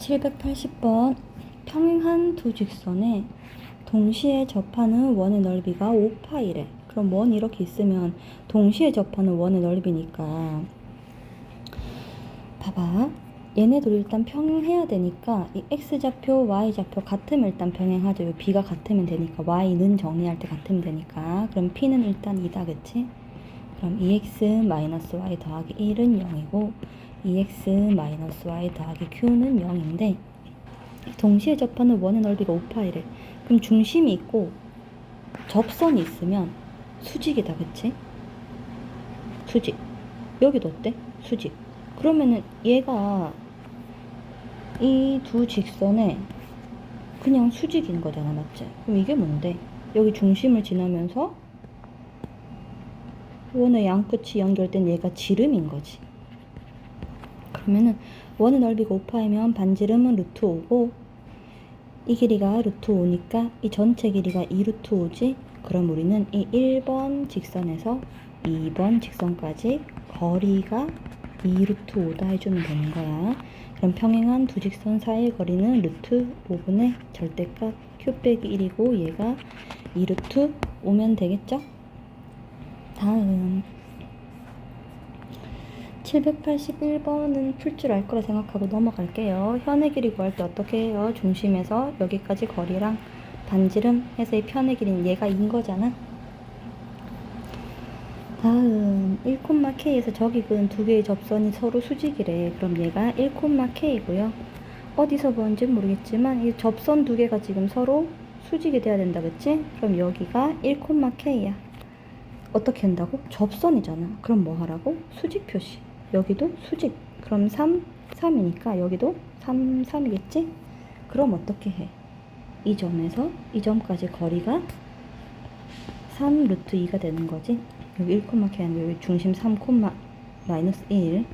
780번 평행한 두 직선에 동시에 접하는 원의 넓이가 5파이래. 그럼 원이 이렇게 있으면 동시에 접하는 원의 넓이니까 봐봐. 얘네들 일단 평행해야 되니까 이 x좌표, y좌표 같으면 일단 평행하죠. 이 b가 같으면 되니까 y는 정리할 때 같으면 되니까 그럼 p는 일단 2다 그치? 그럼 2x-y 더하기 1은 0이고 2x-y 더하기 q는 0인데 동시에 접하는 원의 넓이가 5파이래. 그럼 중심이 있고 접선이 있으면 수직이다 그치? 수직. 여기도 어때? 수직. 그러면은 얘가 이 두 직선에 그냥 수직인 거잖아 맞지? 그럼 이게 뭔데? 여기 중심을 지나면서 원의 양끝이 연결된 얘가 지름인 거지. 그러면은 원의 넓이가 5파이면 반지름은 루트 5고 이 길이가 루트 5니까 이 전체 길이가 2 루트 5지? 그럼 우리는 이 1번 직선에서 2번 직선까지 거리가 2 루트 5다 해주면 되는 거야. 그럼 평행한 두 직선 사이의 거리는 루트 5분의 절대값 q 빼기 1이고 얘가 2 루트 5면 되겠죠? 다음 781번은 풀 줄 알 거라 생각하고 넘어갈게요. 현의 길이 구할 때 어떻게 해요? 중심에서 여기까지 거리랑 반지름 해서 이 편의 길이는 얘가 2인 거잖아. 다음 1,k에서 저기 그은 두 개의 접선이 서로 수직이래. 그럼 얘가 1,k이고요. 어디서 보는지 모르겠지만 이 접선 두 개가 지금 서로 수직이 돼야 된다 그치? 그럼 여기가 1,k야. 어떻게 한다고? 접선이잖아. 그럼 뭐 하라고? 수직 표시. 여기도 수직. 그럼 3, 3이니까 여기도 3, 3이겠지? 그럼 어떻게 해? 이 점에서 이 점까지 거리가 3 루트 2가 되는 거지. 여기 1,k 아니고 여기 중심 3, 마이너스 1.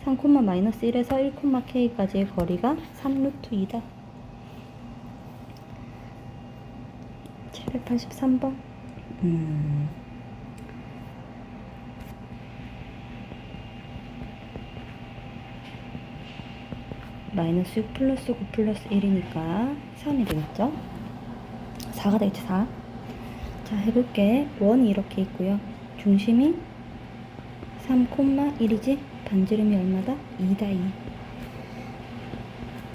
3, 마이너스 1에서 1,k까지의 거리가 3 루트 2다. 783번. 마이너스 6 플러스 9 플러스 1이니까 3이 되겠죠? 4가 되겠지, 4. 자, 해볼게. 원이 이렇게 있고요. 중심이 3,1이지? 반지름이 얼마다? 2다, 2.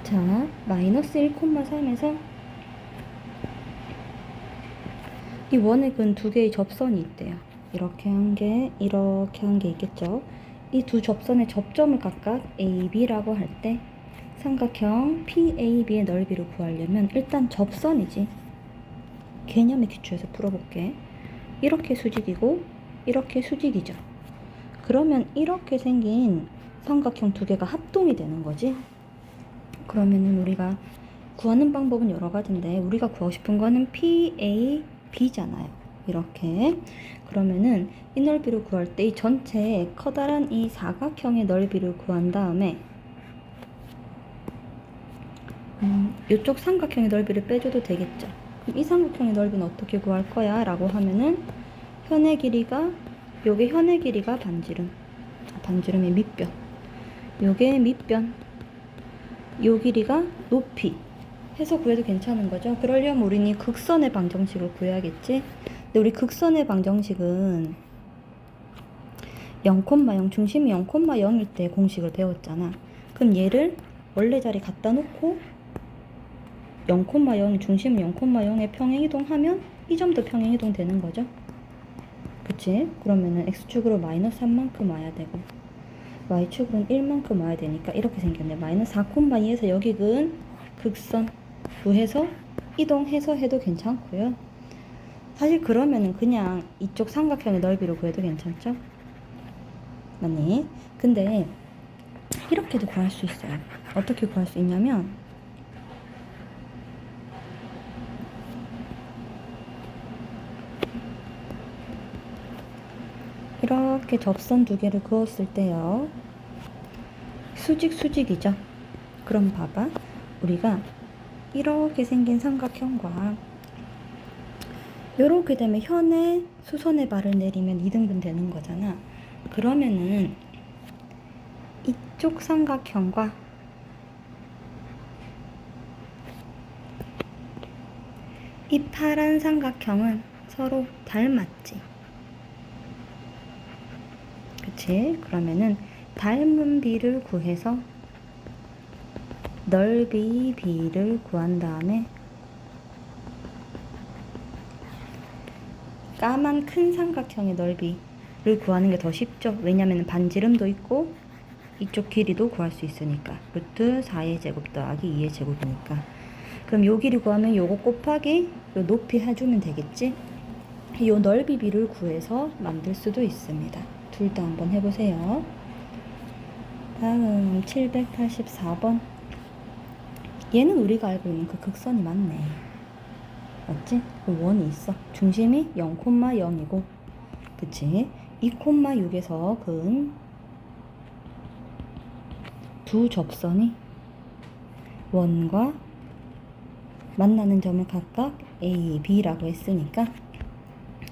자, 마이너스 1,3에서 이 원의 근 두 개의 접선이 있대요. 이렇게 한 게, 이렇게 한 게 있겠죠? 이 두 접선의 접점을 각각 A, B라고 할 때 삼각형 PAB의 넓이를 구하려면 일단 접선이지. 개념의 기초에서 풀어볼게. 이렇게 수직이고 이렇게 수직이죠. 그러면 이렇게 생긴 삼각형 두 개가 합동이 되는 거지. 그러면은 우리가 구하는 방법은 여러 가지인데 우리가 구하고 싶은 거는 PAB잖아요. 이렇게. 그러면은 이 넓이를 구할 때 이 전체 커다란 이 사각형의 넓이를 구한 다음에 이쪽 삼각형의 넓이를 빼줘도 되겠죠. 그럼 이 삼각형의 넓이는 어떻게 구할 거야? 라고 하면은 현의 길이가 요게 현의 길이가 반지름의 밑변, 요게 밑변, 요 길이가 높이 해서 구해도 괜찮은 거죠. 그러려면 우리는 이 극선의 방정식을 구해야겠지. 근데 우리 극선의 방정식은 0,0 중심이 0,0일 때 공식을 배웠잖아. 그럼 얘를 원래 자리 갖다 놓고 0,0 중심 0,0에 평행이동하면 이 점도 평행이동 되는 거죠. 그치? 그러면은 x축으로 마이너스 3만큼 와야 되고 y축으로는 1만큼 와야 되니까 이렇게 생겼네. 마이너스 4,2에서 여기 근 극선 구해서 이동해서 해도 괜찮고요. 사실 그러면은 그냥 이쪽 삼각형의 넓이를 구해도 괜찮죠? 맞니? 근데 이렇게도 구할 수 있어요. 어떻게 구할 수 있냐면 이렇게 접선 두 개를 그었을 때요. 수직이죠. 그럼 봐봐. 우리가 이렇게 생긴 삼각형과 이렇게 되면 현에 수선의 발을 내리면 2등분 되는 거잖아. 그러면은 이쪽 삼각형과 이 파란 삼각형은 서로 닮았지. 그치? 그러면은 닮은 비를 구해서 넓이 b를 구한 다음에 까만 큰 삼각형의 넓이를 구하는 게 더 쉽죠. 왜냐면 반지름도 있고 이쪽 길이도 구할 수 있으니까. 루트 4의 제곱 더하기 2의 제곱이니까. 그럼 요 길이 구하면 요거 곱하기 요 높이 해주면 되겠지. 요 넓이 b를 구해서 만들 수도 있습니다. 둘 다 한번 해보세요. 다음 784번. 얘는 우리가 알고 있는 그 극선이 맞네. 맞지? 그 원이 있어. 중심이 0,0이고 그치? 2,6에서 그은 두 접선이 원과 만나는 점을 각각 A, B라고 했으니까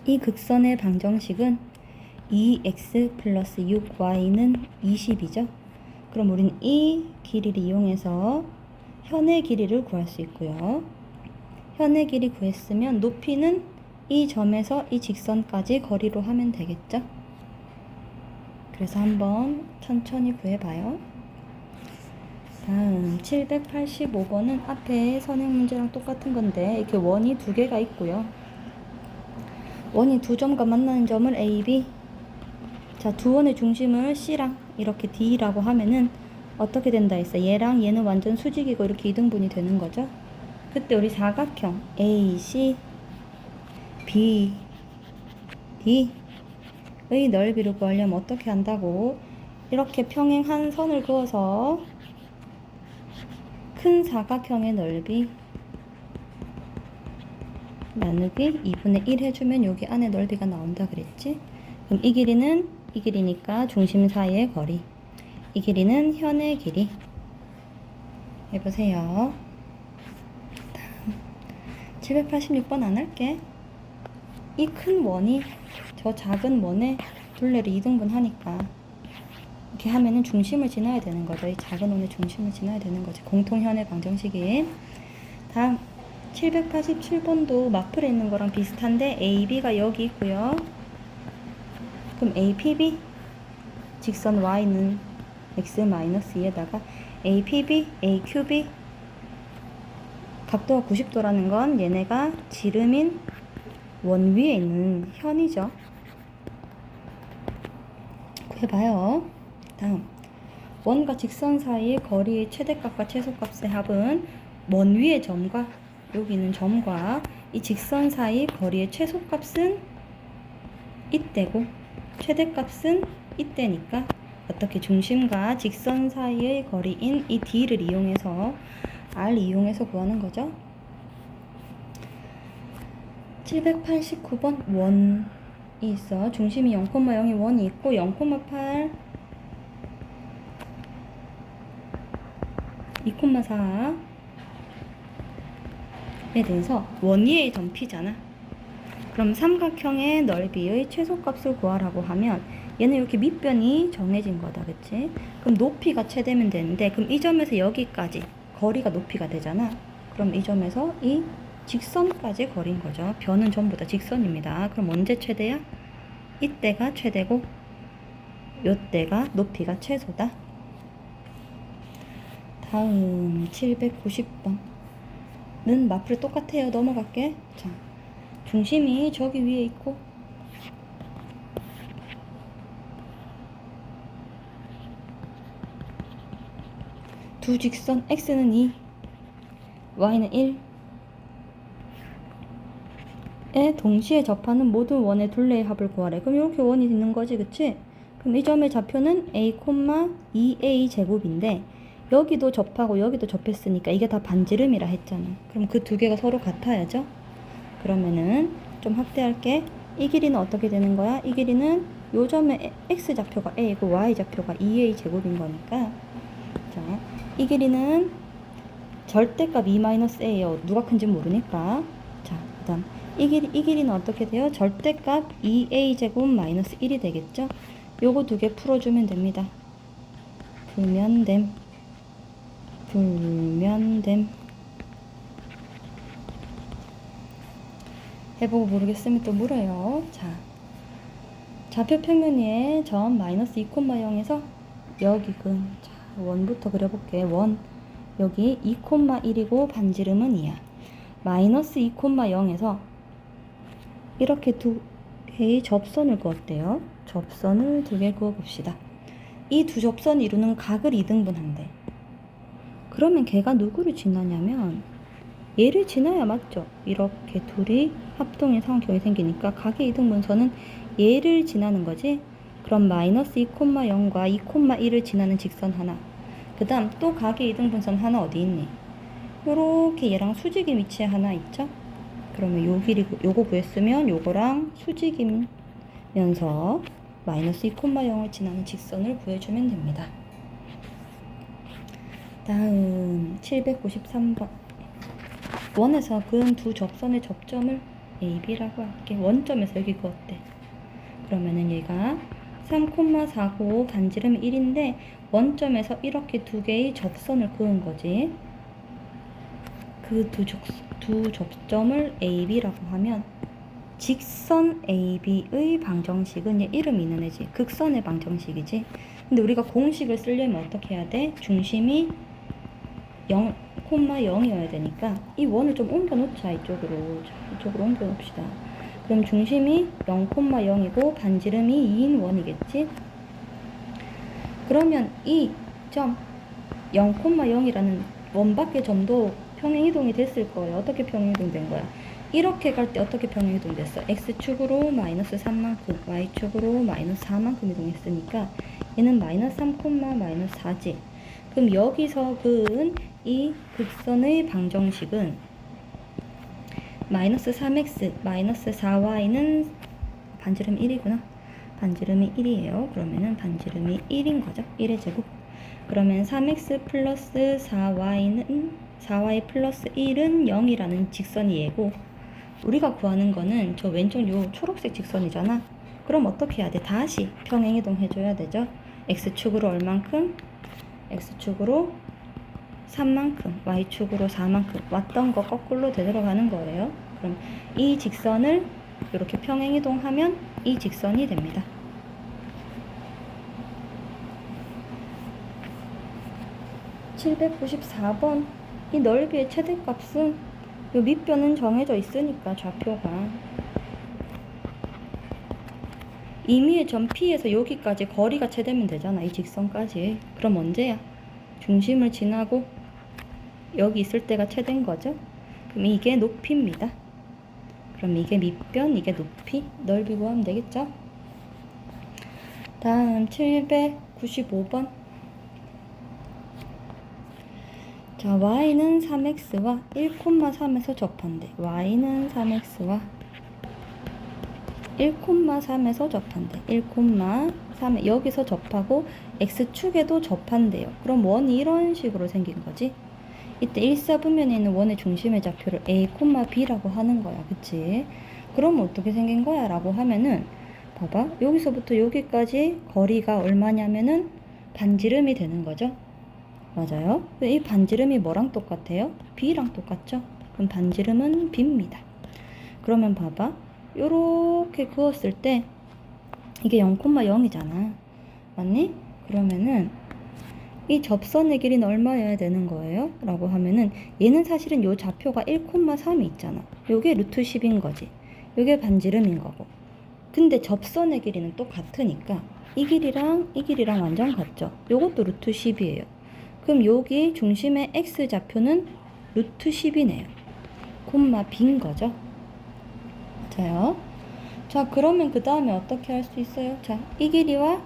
이 극선의 방정식은 2x 플러스 6y는 20이죠. 그럼 우린 이 길이를 이용해서 현의 길이를 구할 수 있고요. 현의 길이 구했으면 높이는 이 점에서 이 직선까지 거리로 하면 되겠죠. 그래서 한번 천천히 구해봐요. 다음 785번은 앞에 선행 문제랑 똑같은 건데 이렇게 원이 두 개가 있고요. 원이 두 점과 만나는 점을 A, B. 자, 두 원의 중심을 C랑 이렇게 D라고 하면은 어떻게 된다 했어? 얘랑 얘는 완전 수직이고 이렇게 이등분이 되는 거죠. 그때 우리 사각형 A, C, B, D의 넓이를 구하려면 어떻게 한다고? 이렇게 평행한 선을 그어서 큰 사각형의 넓이 나누기 2분의 1 해주면 여기 안에 넓이가 나온다 그랬지? 그럼 이 길이는 이 길이니까 중심 사이의 거리. 이 길이는 현의 길이. 해보세요. 786번 안 할게. 이 큰 원이 저 작은 원의 둘레를 2등분 하니까 이렇게 하면은 중심을 지나야 되는 거죠. 이 작은 원의 중심을 지나야 되는 거죠. 공통현의 방정식이. 다음 787번도 마플에 있는 거랑 비슷한데 AB가 여기 있고요. 그럼 APB 직선 Y는 X-2에다가 APB, AQB 각도가 90도라는 건 얘네가 지름인 원 위에 있는 현이죠. 구해봐요. 다음 원과 직선 사이의 거리의 최대값과 최소값의 합은 원 위의 점과 여기 있는 점과 이 직선 사이 거리의 최소값은 이때고 최대값은 이때니까 어떻게 중심과 직선 사이의 거리인 이 D를 이용해서 R 이용해서 구하는 거죠. 789번 원이 있어. 중심이 0,0이 원이 있고 0,8 2,4에 대해서 원 위의 점 P잖아. 그럼 삼각형의 넓이의 최소값을 구하라고 하면 얘는 이렇게 밑변이 정해진 거다. 그치? 그럼 높이가 최대면 되는데 그럼 이 점에서 여기까지 거리가 높이가 되잖아. 그럼 이 점에서 이 직선까지 거리인 거죠. 변은 전부 다 직선입니다. 그럼 언제 최대야? 이때가 최대고 요때가 높이가 최소다. 다음 790번는 마플 똑같아요. 넘어갈게. 자, 중심이 저기 위에 있고 두 직선 x는 2 y는 1에 동시에 접하는 모든 원의 둘레의 합을 구하래. 그럼 이렇게 원이 있는 거지. 그치? 그럼 이 점의 좌표는 a, 2a 제곱인데 여기도 접하고 여기도 접했으니까 이게 다 반지름이라 했잖아. 그럼 그 두 개가 서로 같아야죠. 그러면은 좀 확대할게. 이 길이는 어떻게 되는 거야? 이 길이는 요 점의 x좌표가 a이고 y좌표가 2a 제곱인 거니까 자, 이 길이는 절대값 2-a예요. 누가 큰지 모르니까. 자, 그 다음 이 길이는 어떻게 돼요? 절대값 2a 제곱 마이너스 1이 되겠죠? 요거 두 개 풀어주면 됩니다. 불면됨. 해보고 모르겠으면 또 물어요. 자, 좌표 평면 위에 점 마이너스 2,0에서 여기 자, 원부터 그려볼게. 원 여기 2,1이고 반지름은 2야. 마이너스 2,0에서 이렇게 두 개의 접선을 그었대요. 접선을 두 개 그어봅시다. 이 두 접선이 이루는 각을 2등분한대. 그러면 걔가 누구를 지나냐면 얘를 지나야 맞죠? 이렇게 둘이 합동인 삼각형이 생기니까 각의 2등분선은 얘를 지나는 거지. 그럼 마이너스 2,0과 2,1을 지나는 직선 하나, 그 다음 또 각의 2등분선 하나 어디 있니? 요렇게 얘랑 수직인 위치에 하나 있죠? 그러면 요 길이 요거 구했으면 요거랑 수직이면서 마이너스 2,0을 지나는 직선을 구해주면 됩니다. 다음 793번. 원에서 그은 두 접선의 접점을 AB라고 할게. 원점에서 여기 그었대. 그러면은 얘가 3,495 반지름 1인데 원점에서 이렇게 두 개의 접선을 그은 거지. 그 두 접점을 AB라고 하면 직선 AB의 방정식은 얘 이름이 있는 애지. 극선의 방정식이지. 근데 우리가 공식을 쓰려면 어떻게 해야 돼? 중심이 0,0이어야 되니까 이 원을 좀 옮겨 놓자. 이쪽으로. 자, 이쪽으로 옮겨 놓읍시다. 그럼 중심이 0,0이고 반지름이 2인 원이겠지? 그러면 이 점 0,0이라는 원 밖의 점도 평행이동이 됐을 거예요. 어떻게 평행이동된 거야? 이렇게 갈 때 어떻게 평행이동됐어? X축으로 마이너스 3만큼, Y축으로 마이너스 4만큼 이동했으니까 얘는 마이너스 3, 마이너스 4지. 그럼 여기서 그은 이 극선의 방정식은 마이너스 3x, 마이너스 4y는 반지름 1이구나. 반지름이 1이에요. 그러면은 반지름이 1인 거죠. 1의 제곱. 그러면 3x 플러스 4y 플러스 1은 0이라는 직선이 얘고, 우리가 구하는 거는 저 왼쪽 요 초록색 직선이잖아. 그럼 어떻게 해야 돼? 다시 평행이동 해줘야 되죠. x축으로 얼만큼? x축으로 3만큼, y축으로 4만큼 왔던 거 거꾸로 되돌아가는 거예요. 그럼 이 직선을 이렇게 평행이동하면 이 직선이 됩니다. 794번. 이 넓이의 최대값은 이 밑변은 정해져 있으니까 좌표가 임의의 점 P에서 여기까지 거리가 채되면 되잖아. 이 직선까지. 그럼 언제야? 중심을 지나고 여기 있을 때가 채된 거죠. 그럼 이게 높이입니다. 그럼 이게 밑변, 이게 높이, 넓이 구하면 되겠죠. 다음 795번. 자, y는 3x와 1,3에서 접한대. y는 3x와 1,3에서 접한대. 1,3 여기서 접하고 x축에도 접한대요. 그럼 원이 이런 식으로 생긴 거지. 이때 1사분면에 있는 원의 중심의 좌표를 a, b라고 하는 거야. 그치? 그럼 어떻게 생긴 거야? 라고 하면은 봐봐. 여기서부터 여기까지 거리가 얼마냐면은 반지름이 되는 거죠. 맞아요. 이 반지름이 뭐랑 똑같아요? b랑 똑같죠? 그럼 반지름은 b입니다. 그러면 봐봐. 요렇게 그었을 때 이게 0,0이잖아. 맞니? 그러면은 이 접선의 길이는 얼마여야 되는 거예요? 라고 하면은 얘는 사실은 요 좌표가 1,3이 있잖아. 요게 루트 10인 거지. 요게 반지름인 거고. 근데 접선의 길이는 또 같으니까 이 길이랑 완전 같죠? 요것도 루트 10이에요. 그럼 여기 중심의 x좌표는 루트 10이네요. 콤마 b인 거죠. 맞아요. 자, 그러면 그 다음에 어떻게 할 수 있어요? 자, 이 길이와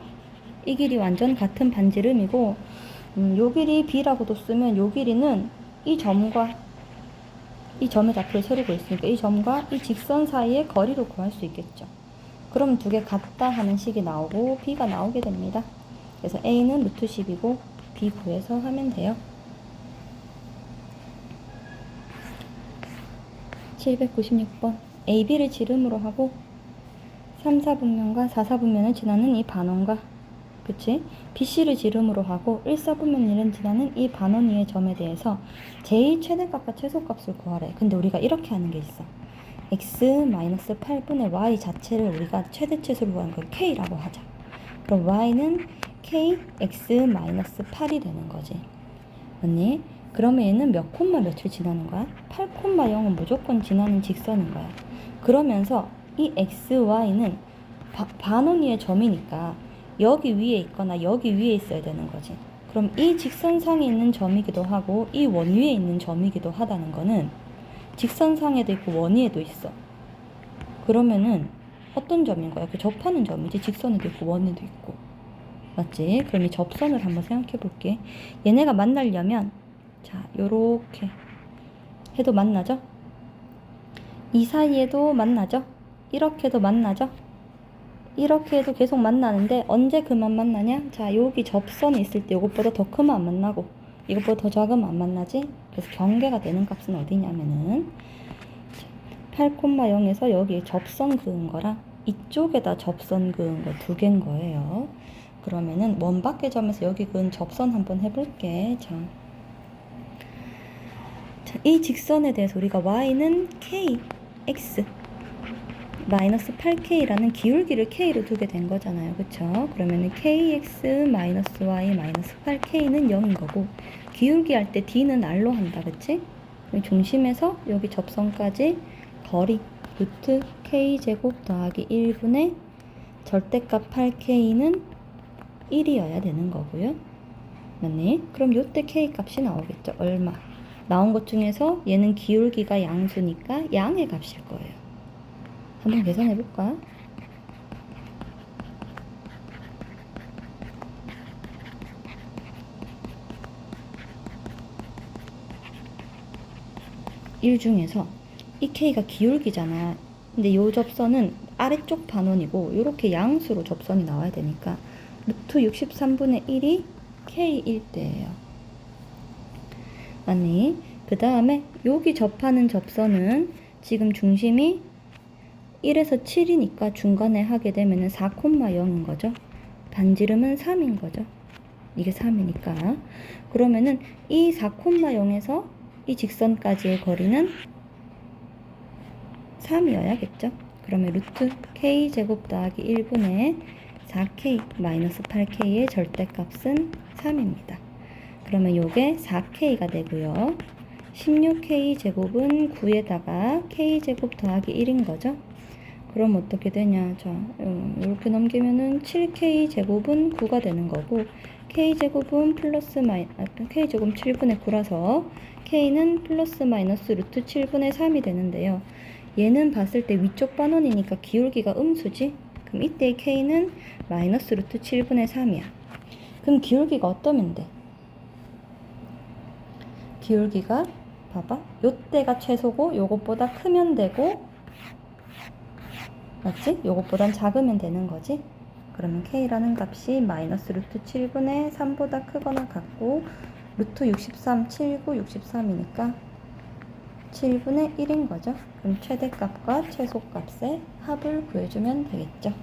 이 길이 완전 같은 반지름이고, 요 길이 b라고도 쓰면 요 길이는 이 점과 이 점의 좌표를 세우고 있으니까 이 점과 이 직선 사이의 거리로 구할 수 있겠죠. 그럼 두 개 같다 하는 식이 나오고 b가 나오게 됩니다. 그래서 a는 루트 10이고 b 구해서 하면 돼요. 796번. AB를 지름으로 하고 3, 4분면과 4, 4분면을 지나는 이 반원과, 그치? BC를 지름으로 하고 1, 4분면을 지나는 이 반원 위의 점에 대해서 제2 최대값과 최소값을 구하래. 근데 우리가 이렇게 하는 게 있어. x 마이너스 8분의 y 자체를 우리가 최대치수로 구하는 걸 k라고 하자. 그럼 y는 k x 마이너스 8이 되는 거지. 맞니? 그러면 얘는 몇 콤마 몇을 지나는 거야? 8,0은 무조건 지나는 직선인 거야. 그러면서 이 x, y는 반원위의 점이니까 여기 위에 있거나 여기 위에 있어야 되는 거지. 그럼 이 직선상에 있는 점이기도 하고 이 원위에 있는 점이기도 하다는 거는 직선상에도 있고 원위에도 있어. 그러면은 어떤 점인 거야? 그 접하는 점이지. 직선에도 있고 원에도 있고. 맞지? 그럼 이 접선을 한번 생각해 볼게. 얘네가 만나려면 자, 요렇게 해도 만나죠? 이 사이에도 만나죠? 이렇게도 만나죠? 이렇게 해도 계속 만나는데 언제 그만 만나냐? 자, 여기 접선이 있을 때 이것보다 더 크면 안 만나고 이것보다 더 작으면 안 만나지? 그래서 경계가 되는 값은 어디냐면은 8,0에서 여기 접선 그은 거랑 이쪽에다 접선 그은 거 두 개인 거예요. 그러면은 원밖의 점에서 여기 그은 접선 한번 해볼게. 자, 이 직선에 대해서 우리가 y는 k, x 마이너스 8k라는 기울기를 k로 두게 된 거잖아요. 그쵸? 그러면은 kx 마이너스 y 마이너스 8k는 0인 거고 기울기 할 때 d는 r로 한다. 그치? 중심에서 여기 접선까지 거리 루트 k제곱 더하기 1분의 절대값 8k는 1이어야 되는 거고요. 맞니? 그럼 요때 k 값이 나오겠죠. 얼마? 나온 것 중에서 얘는 기울기가 양수니까 양의 값일 거예요. 한번 계산해 볼까? 일 중에서 이 k가 기울기잖아. 근데 요 접선은 아래쪽 반원이고 요렇게 양수로 접선이 나와야 되니까 루트 63분의 1이 k일 때예요. 아니, 그 다음에 여기 접하는 접선은 지금 중심이 1에서 7이니까 중간에 하게 되면은 4,0인 거죠. 반지름은 3인 거죠. 이게 3이니까. 그러면은 이 4,0에서 이 직선까지의 거리는 3이어야겠죠. 그러면 루트 k제곱 더하기 1분의 4k 마이너스 8k의 절대값은 3입니다. 그러면 요게 4k가 되고요. 16k 제곱은 9에다가 k 제곱 더하기 1인 거죠. 그럼 어떻게 되냐? 자, 이렇게 넘기면은 7k 제곱은 9가 되는 거고 k 제곱은 k 제곱 7분의 9라서 k는 플러스 마이너스 루트 7분의 3이 되는데요. 얘는 봤을 때 위쪽 반원이니까 기울기가 음수지? 그럼 이때 k는 마이너스 루트 7분의 3이야. 그럼 기울기가 어떠면 돼? 기울기가 봐봐. 요때가 최소고 요것보다 크면 되고 맞지? 요것보단 작으면 되는 거지? 그러면 k라는 값이 마이너스 루트 7분의 3보다 크거나 같고 루트 63, 79, 63이니까 7분의 1인 거죠. 그럼 최대값과 최소값의 합을 구해주면 되겠죠.